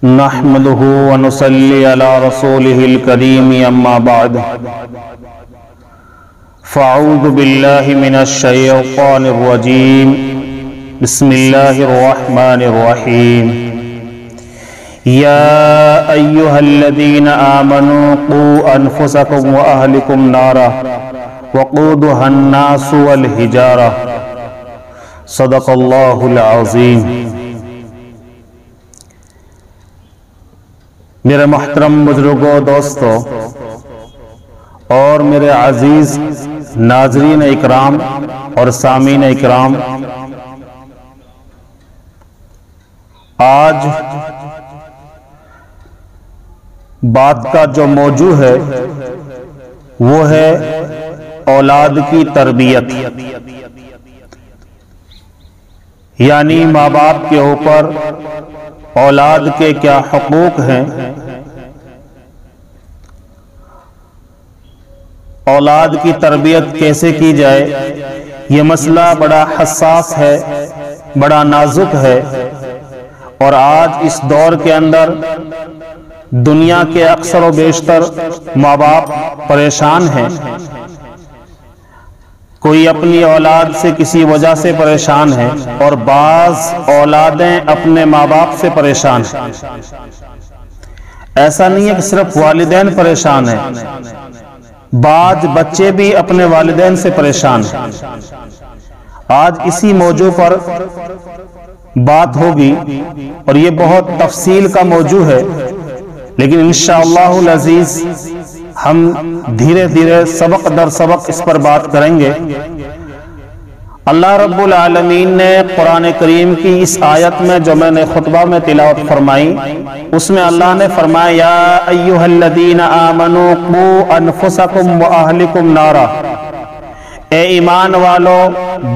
نحمده ونصلي على رسوله الكريم اما بعد فاعوذ بالله من الشيطان الرجيم بسم الله الرحمن الرحيم يا ايها الذين آمنوا قوا انفسكم واهلكم نارا وقودها الناس والحجارة صدق الله العظيم۔ میرے محترم بزرگوں، دوستوں اور میرے عزیز ناظرین اکرام اور سامعین اکرام، آج بات کا جو موضوع ہے وہ ہے اولاد کی تربیت، یعنی ماں باپ کے اوپر اولاد کے کیا حقوق ہیں، اولاد کی تربیت کیسے کی جائے۔ یہ مسئلہ بڑا حساس ہے، بڑا نازک ہے، اور آج اس دور کے اندر دنیا کے اکثر و بیشتر ماں باپ پریشان ہیں۔ کوئی اپنی اولاد سے کسی وجہ سے پریشان ہے، اور بعض اولادیں اپنے ماں باپ سے پریشان ہیں۔ ایسا نہیں ہے کہ صرف والدین پریشان ہیں، بعض بچے بھی اپنے والدین سے پریشان ہیں۔ آج اسی موضوع پر بات ہوگی، اور یہ بہت تفصیل کا موضوع ہے، لیکن انشاءاللہ العزیز ہم دھیرے دھیرے سبق در سبق اس پر بات کریں گے۔ اللہ رب العالمین نے قرآن کریم کی اس آیت میں جو میں نے خطبہ میں تلاوت فرمائی، اس میں اللہ نے فرمایا یا ایھا الذین آمنوا قوا انفسکم واہلکم نارا، اے ایمان والو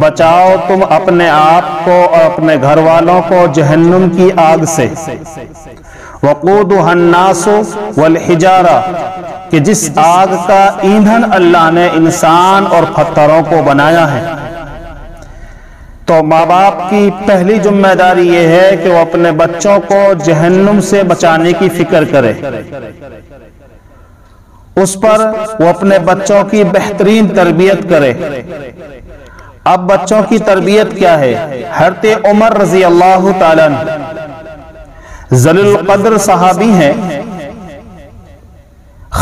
بچاؤ تم اپنے آپ کو اور اپنے گھر والوں کو جہنم کی آگ سے، وقودھا الناس والحجارہ، کہ جس آگ کا ایندھن اللہ نے انسان اور پتھروں کو بنایا ہے۔ تو ماں باپ کی پہلی ذمہ داری یہ ہے کہ وہ اپنے بچوں کو جہنم سے بچانے کی فکر کرے، اس پر وہ اپنے بچوں کی بہترین تربیت کرے۔ اب بچوں کی تربیت کیا ہے؟ حضرت عمر رضی اللہ تعالیٰ ذلیل القدر صحابی ہیں،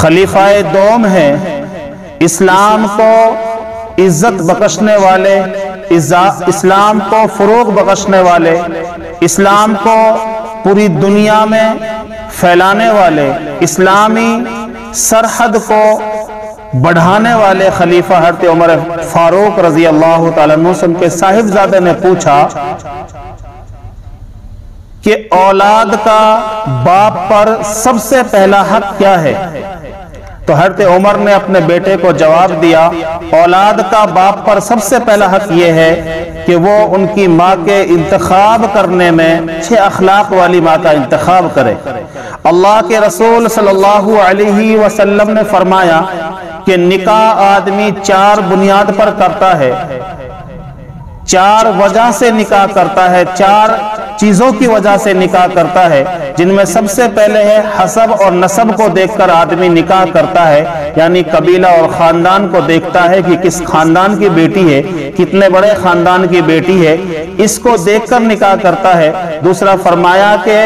خلیفہ دوم ہیں، اسلام کو عزت بخشنے والے، اسلام کو فروغ بخشنے والے، اسلام کو پوری دنیا میں پھیلانے والے، اسلامی سرحد کو بڑھانے والے خلیفہ حضرت عمر فاروق رضی اللہ تعالیٰ عنہ سے ان کے صاحبزادے نے پوچھا کہ اولاد کا باپ پر سب سے پہلا حق کیا ہے؟ تو حضرت عمر نے اپنے بیٹے کو جواب دیا، اولاد کا باپ پر سب سے پہلا حق یہ ہے کہ وہ ان کی ماں کے انتخاب کرنے میں اچھے اخلاق والی ماں کا انتخاب کرے۔ اللہ کے رسول صلی اللہ علیہ وسلم نے فرمایا کہ نکاح آدمی 4 بنیاد پر کرتا ہے، 4 وجہ سے نکاح کرتا ہے، 4 چیزوں کی وجہ سے نکاح کرتا ہے، جن میں سب سے پہلے ہے حسب اور نسب کو دیکھ کر آدمی نکاح کرتا ہے، یعنی قبیلہ اور خاندان کو دیکھتا ہے کہ کس خاندان کی بیٹی ہے، کتنے بڑے خاندان کی بیٹی ہے، اس کو دیکھ کر نکاح کرتا ہے۔ دوسرا فرمایا کہ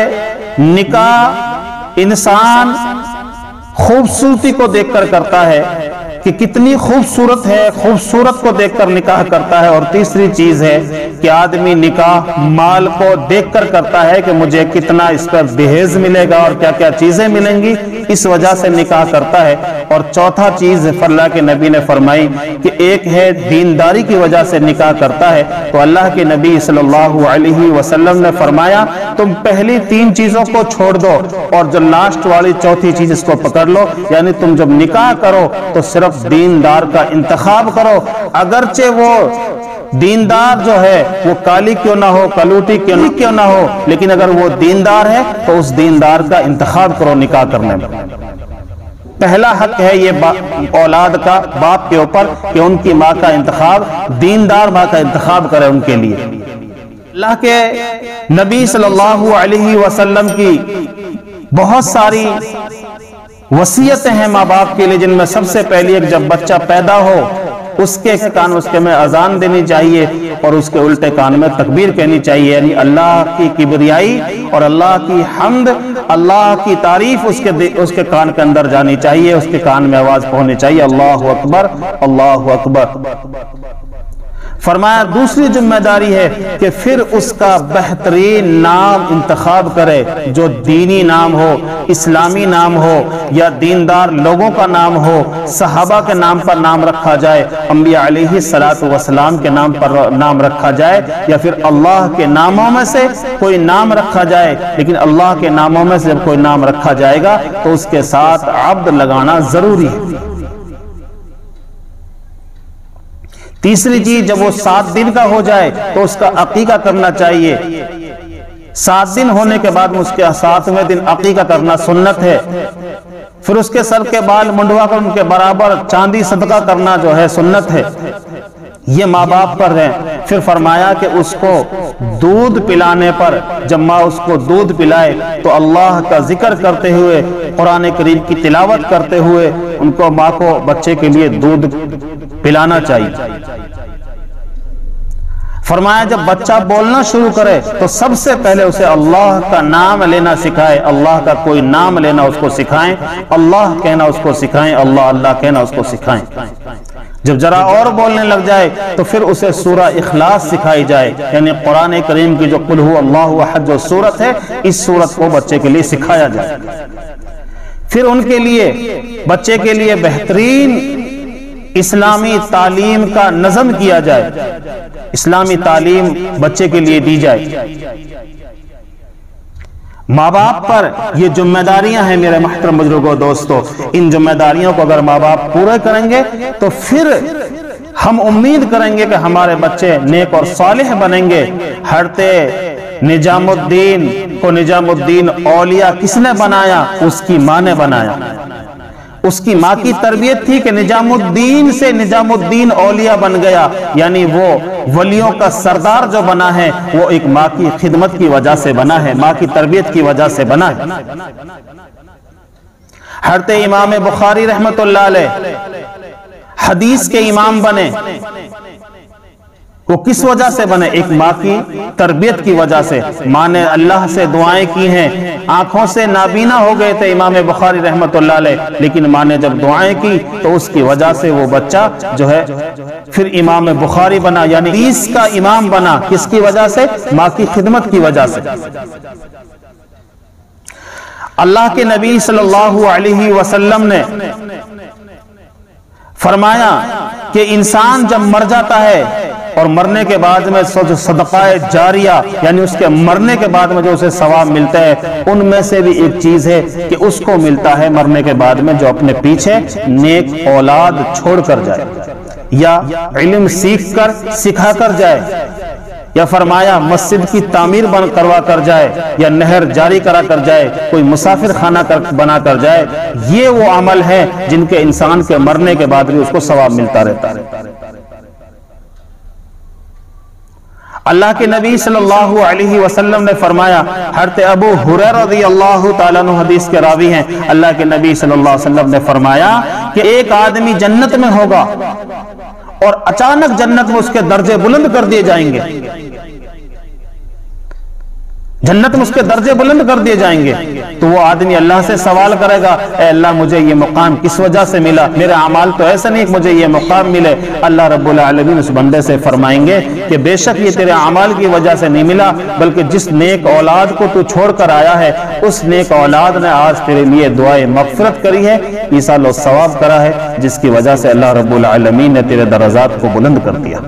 نکاح انسان خوبصورتی کو دیکھ کر کرتا ہے کہ کتنی خوبصورت ہے، خوبصورت کو دیکھ کر نکاح کرتا ہے۔ اور تیسری چیز ہے کہ آدمی نکاح مال کو دیکھ کر کرتا ہے کہ مجھے کتنا اس پر دہیز ملے گا اور کیا کیا چیزیں ملیں گی، اس وجہ سے نکاح کرتا ہے۔ اور چوتھا چیز اللہ کے نبی نے فرمائی کہ ایک ہے دینداری کی وجہ سے نکاح کرتا ہے۔ تو اللہ کے نبی صلی اللہ علیہ وسلم نے فرمایا تم پہلی 3 چیزوں کو چھوڑ دو اور جو لاسٹ والی چوتھی چیز اس کو پکڑ لو، یعنی تم جب نکاح کرو تو صرف دیندار کا انتخاب کرو، اگرچہ وہ دیندار جو ہے وہ کالی کیوں نہ ہو، کلوٹی کیوں نہ ہو، لیکن اگر وہ دیندار ہے تو اس دیندار کا انتخاب کرو نکاح کرنے میں۔ پہلا حق ہے یہ اولاد کا باپ کے اوپر کہ ان کی ماں کا انتخاب دیندار ماں کا انتخاب کرے ان کے لیے۔ اللہ کے نبی صلی اللہ علیہ وسلم کی بہت ساری وصیتیں ہیں ماں باپ کے لیے، جن میں سب سے پہلی ایک جب بچہ پیدا ہو اس کے کان اس کے میں اذان دینی چاہیے اور اس کے الٹے کان میں تکبیر کہنی چاہیے، یعنی اللہ کی کبریائی اور اللہ کی حمد، اللہ کی تعریف اس کے کان کے اندر جانی چاہیے، اس کے کان میں آواز پہنچنی چاہیے، اللہ اکبر اللہ اکبر۔ فرمایا دوسری ذمہ داری ہے کہ پھر اس کا بہترین نام انتخاب کرے، جو دینی نام ہو، اسلامی نام ہو، یا دیندار لوگوں کا نام ہو، صحابہ کے نام پر نام رکھا جائے، انبیاء علیہ السلام کے نام پر نام رکھا جائے، یا پھر اللہ کے ناموں میں سے کوئی نام رکھا جائے۔ لیکن اللہ کے ناموں میں سے جب کوئی نام رکھا جائے گا تو اس کے ساتھ عبد لگانا ضروری ہے۔ تیسری چیز، جب وہ 7 دن کا ہو جائے تو اس کا عقیقہ کرنا چاہیے۔ 7 دن ہونے کے بعد اس کے 7ویں دن عقیقہ کرنا سنت ہے۔ پھر اس کے سر کے بال منڈوا کر ان کے برابر چاندی صدقہ کرنا جو ہے سنت ہے، یہ ماں باپ پر ہے۔ پھر فرمایا کہ اس کو دودھ پلانے پر، جب ماں اس کو دودھ پلائے تو اللہ کا ذکر کرتے ہوئے، قرآن کریم کی تلاوت کرتے ہوئے ان کو، ماں کو بچے کے لیے دودھ پلانا چاہیے۔ فرمایا جب بچہ بولنا شروع کرے تو سب سے پہلے اسے اللہ کا نام لینا سکھائے، اللہ کا کوئی نام لینا اس کو سکھائیں، اللہ کہنا اس کو سکھائیں، اللہ اللہ کہنا اس کو سکھائیں۔ جب ذرا اور بولنے لگ جائے تو پھر اسے سورہ اخلاص سکھائی جائے، یعنی قرآن کریم کی جو قل هو اللہ احد جو سورت ہے، اس سورت کو بچے کے لیے سکھایا جائے۔ پھر ان کے لیے، بچے کے لیے بہترین اسلامی تعلیم کا نظم کیا جائے، اسلامی تعلیم بچے کے لیے دی جائے۔ ماں باپ پر یہ ذمہ داریاں ہیں میرے محترم بزرگوں دوستو، ان ذمہ داریوں کو اگر ماں باپ پورے کریں گے تو پھر ہم امید کریں گے کہ ہمارے بچے نیک اور صالح بنیں گے۔ حضرت نجام الدین کو نجام الدین اولیاء کس نے بنایا؟ اس کی ماں نے بنایا۔ اس کی ماں کی تربیت تھی کہ نجام الدین سے نجام الدین اولیاء بن گیا، یعنی وہ ولیوں کا سردار جو بنا ہے وہ ایک ماں کی خدمت کی وجہ سے بنا ہے، ماں کی تربیت کی وجہ سے بنا ہے۔ حضرت امام بخاری رحمت اللہ علیہ حدیث کے امام بنے، وہ کس وجہ سے بنے؟ ایک ماں کی تربیت کی وجہ سے۔ ماں نے اللہ سے دعائیں کی ہیں، آنکھوں سے نابینا ہو گئے تھے امام بخاری رحمت اللہ علیہ، لیکن ماں نے جب دعائیں کی تو اس کی وجہ سے وہ بچہ جو ہے پھر امام بخاری بنا، یعنی حدیث کا امام بنا۔ کس کی وجہ سے؟ ماں کی خدمت کی وجہ سے۔ اللہ کے نبی صلی اللہ علیہ وسلم نے فرمایا کہ انسان جب مر جاتا ہے اور مرنے کے بعد میں صدقہ جاریہ، یعنی اس کے مرنے کے بعد میں جو اسے ثواب ملتا ہے، ان میں سے بھی ایک چیز ہے کہ اس کو ملتا ہے مرنے کے بعد میں جو اپنے پیچھے نیک اولاد چھوڑ کر جائے، یا علم سیکھ کر سکھا کر جائے، یا فرمایا مسجد کی تعمیر کروا کر جائے، یا نہر جاری کرا کر جائے، کوئی مسافر خانہ بنا کر جائے۔ یہ وہ عمل ہے جن کے انسان کے مرنے کے بعد بھی اس کو ثواب ملتا رہتا ہے۔ اللہ کے نبی صلی اللہ علیہ وسلم نے فرمایا، حضرت ابو ہریرہ رضی اللہ تعالیٰ عنہ حدیث کے راوی ہیں، اللہ کے نبی صلی اللہ علیہ وسلم نے فرمایا کہ ایک آدمی جنت میں ہوگا اور اچانک جنت میں اس کے درجے بلند کر دیے جائیں گے، جنت میں اس کے درجے بلند کر دیے جائیں گے۔ تو وہ آدمی اللہ سے سوال کرے گا، اے اللہ مجھے یہ مقام کس وجہ سے ملا؟ میرے اعمال تو ایسا نہیں کہ مجھے یہ مقام ملے۔ اللہ رب العالمین اس بندے سے فرمائیں گے کہ بے شک یہ تیرے اعمال کی وجہ سے نہیں ملا، بلکہ جس نیک اولاد کو تو چھوڑ کر آیا ہے، اس نیک اولاد نے آج تیرے لیے دعائے مغفرت کری ہے، ایصال و ثواب کرا ہے، جس کی وجہ سے اللہ رب العالمین نے تیرے درجات کو بلند کر دیا۔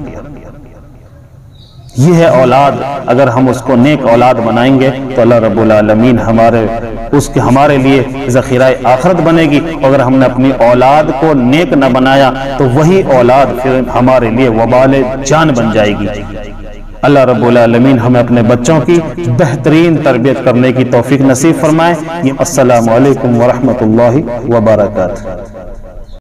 یہ ہے اولاد، اگر ہم اس کو نیک اولاد بنائیں گے تو اللہ رب العالمین ہمارے لیے ذخیرہ آخرت بنے گی۔ اگر ہم نے اپنی اولاد کو نیک نہ بنایا تو وہی اولاد پھر ہمارے لیے وبال جان بن جائے گی۔ اللہ رب العالمین ہمیں اپنے بچوں کی بہترین تربیت کرنے کی توفیق نصیب فرمائے۔ السلام علیکم ورحمۃ اللہ وبرکاتہ۔